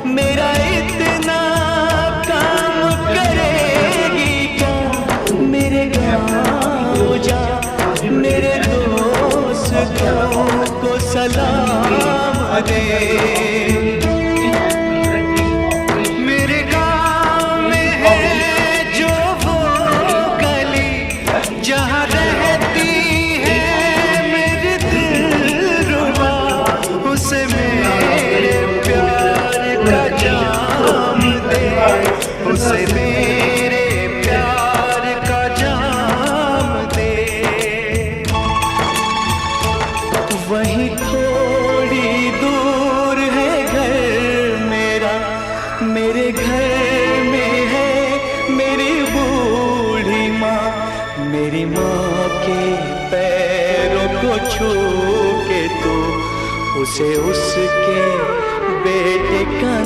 मेरा इतना काम करेगी क्या? मेरे गाँव जा, मेरे दोस्तों को सलाम दे। मेरे गाँव में है जो वो गली जहाँ रहती है मेरी दिलरुबा, उसे मेरे प्यार का जाम दे, उसे मेरे प्यार का जाम दे। वहीं थोड़ी दूर है घर मेरा, मेरे घर में है मेरी बूढ़ी माँ। मेरी माँ के पैरों को छू के तू उसे उसके बेटे का